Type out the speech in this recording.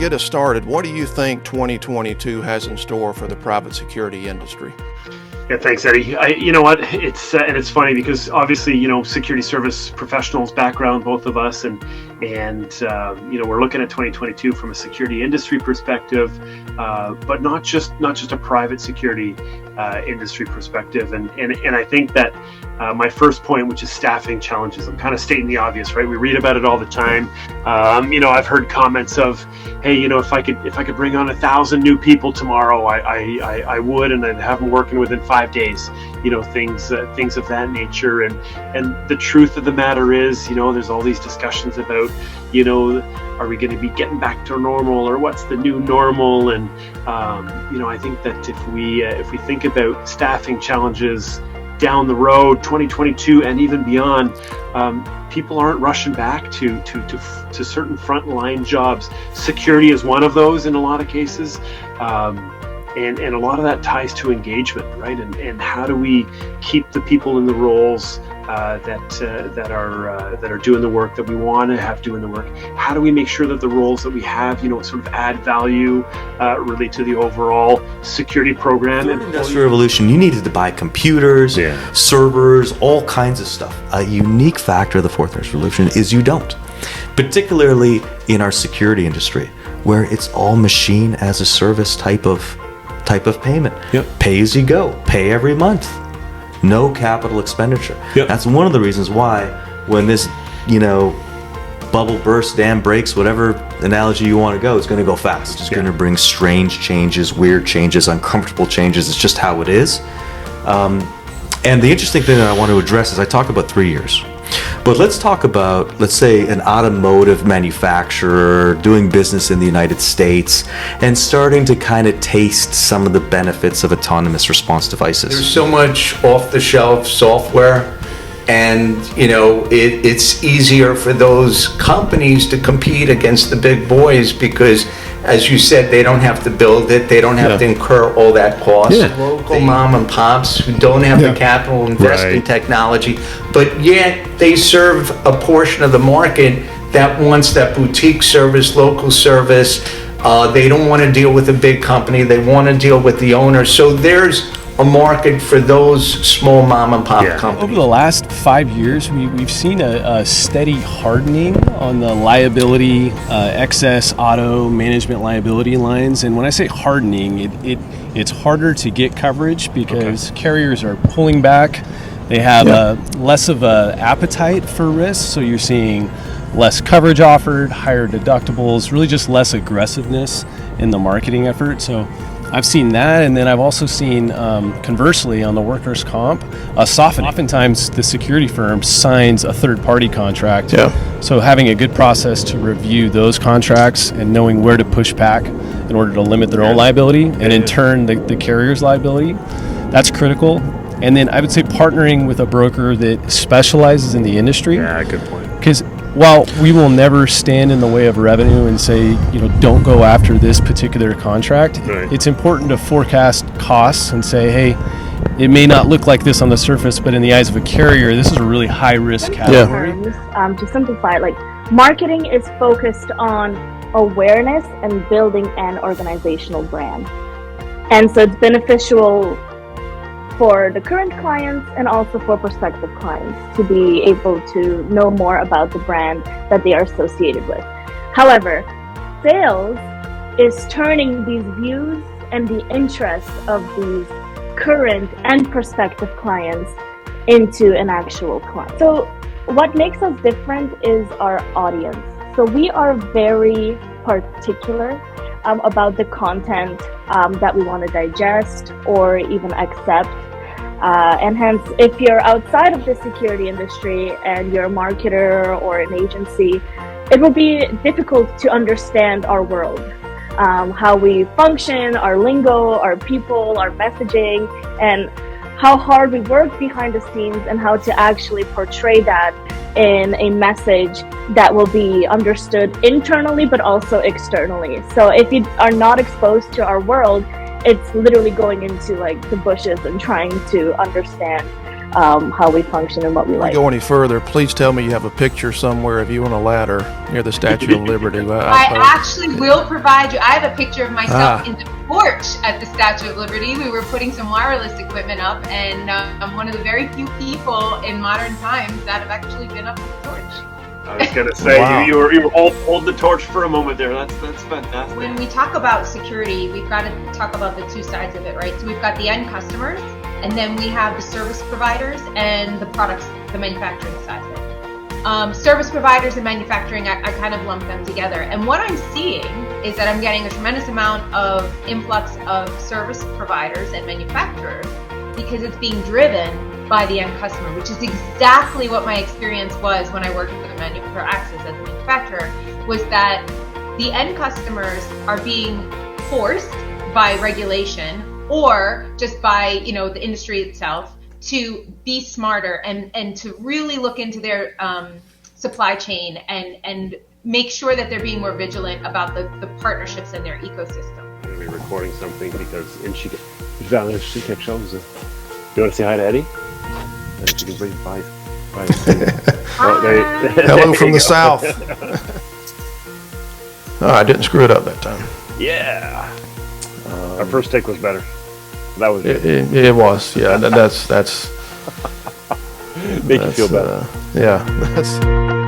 get us started, what do you think 2022 has in store for the private security industry? Yeah, thanks, Eddie. You know what? It's funny because obviously, security service professionals background, both of us, and we're looking at 2022 from a security industry perspective, but not just a private security industry perspective. And I think that my first point, which is staffing challenges, I'm kind of stating the obvious, right? We read about it all the time. I've heard comments of, hey, if I could bring on 1,000 new people tomorrow, I would, and I'd have them working within 5 days. Things of that nature. And the truth of the matter is, there's all these discussions about, are we going to be getting back to normal, or what's the new normal? And I think that if we think about staffing challenges down the road, 2022 and even beyond, people aren't rushing back to certain frontline jobs. Security is one of those in a lot of cases. And a lot of that ties to engagement, right? And how do we keep the people in the roles that are doing the work that we want to have doing the work? How do we make sure that the roles that we have, sort of add value really to the overall security program? During the Industrial Revolution, you needed to buy computers, servers, all kinds of stuff. A unique factor of the Fourth Industrial Revolution is you don't, particularly in our security industry, where it's all machine as a service type of payment. Yep. Pay as you go, pay every month, no capital expenditure. Yep. That's one of the reasons why when this, bubble bursts, dam breaks, whatever analogy you want to go, it's going to go fast. It's just going to bring strange changes, weird changes, uncomfortable changes. It's just how it is. And the interesting thing that I want to address is I talk about 3 years. But let's talk about, let's say, an automotive manufacturer doing business in the United States and starting to kind of taste some of the benefits of autonomous response devices. There's so much off-the-shelf software, and it's easier for those companies to compete against the big boys because, as you said, they don't have to build it, they don't have to incur all that cost. Local mom and pops who don't have the capital to invest in technology, but yet they serve a portion of the market that wants that boutique service, local service. They don't want to deal with a big company, they want to deal with the owner. So there's a market for those small mom and pop companies. Over the last 5 years, we've seen a steady hardening on the liability, excess auto management liability lines. And when I say hardening, it's harder to get coverage because carriers are pulling back. They have less of an appetite for risk. So you're seeing less coverage offered, higher deductibles, really just less aggressiveness in the marketing effort. So I've seen that, and then I've also seen, conversely, on the workers' comp, a softening. Oftentimes, the security firm signs a third-party contract. So having a good process to review those contracts and knowing where to push back in order to limit their own liability, and in turn, the carrier's liability, that's critical. And then I would say partnering with a broker that specializes in the industry. Yeah, good point. Because while we will never stand in the way of revenue and say, don't go after this particular contract, it's important to forecast costs and say, hey, it may not look like this on the surface, but in the eyes of a carrier, this is a really high-risk category. To simplify, marketing is focused on awareness and building an organizational brand. And so it's beneficial for the current clients and also for prospective clients to be able to know more about the brand that they are associated with. However, sales is turning these views and the interests of these current and prospective clients into an actual client. So what makes us different is our audience. So we are very particular about the content that we want to digest or even accept. And hence, if you're outside of the security industry and you're a marketer or an agency, it will be difficult to understand our world, how we function, our lingo, our people, our messaging, and how hard we work behind the scenes and how to actually portray that in a message that will be understood internally but also externally. So if you are not exposed to our world, it's literally going into the bushes and trying to understand how we function and what we Before like. we go any further, please tell me you have a picture somewhere of you on a ladder near the Statue of Liberty. I actually will provide you. I have a picture of myself Ah. in the porch at the Statue of Liberty. We were putting some wireless equipment up, and I'm one of the very few people in modern times that have actually been up with the torch. I was gonna say Wow. you were hold the torch for a moment there. That's fantastic. When we talk about security, we've got to talk about the two sides of it, right? So we've got the end customers, and then we have the service providers and the products, the manufacturing side of it. Service providers and manufacturing, I kind of lump them together. And what I'm seeing is that I'm getting a tremendous amount of influx of service providers and manufacturers because it's being driven by the end customer, which is exactly what my experience was when I worked for Axis as a manufacturer, was that the end customers are being forced by regulation or just by the industry itself to be smarter and to really look into their supply chain and make sure that they're being more vigilant about the partnerships in their ecosystem. I'm going to be recording something because she found an interesting picture. You want to say hi to Eddie? And if you can bring bye. Hello from the south. Oh, I didn't screw it up that time. Yeah. Our first take was better. That was It was, yeah. That's make you feel better. yeah. That's.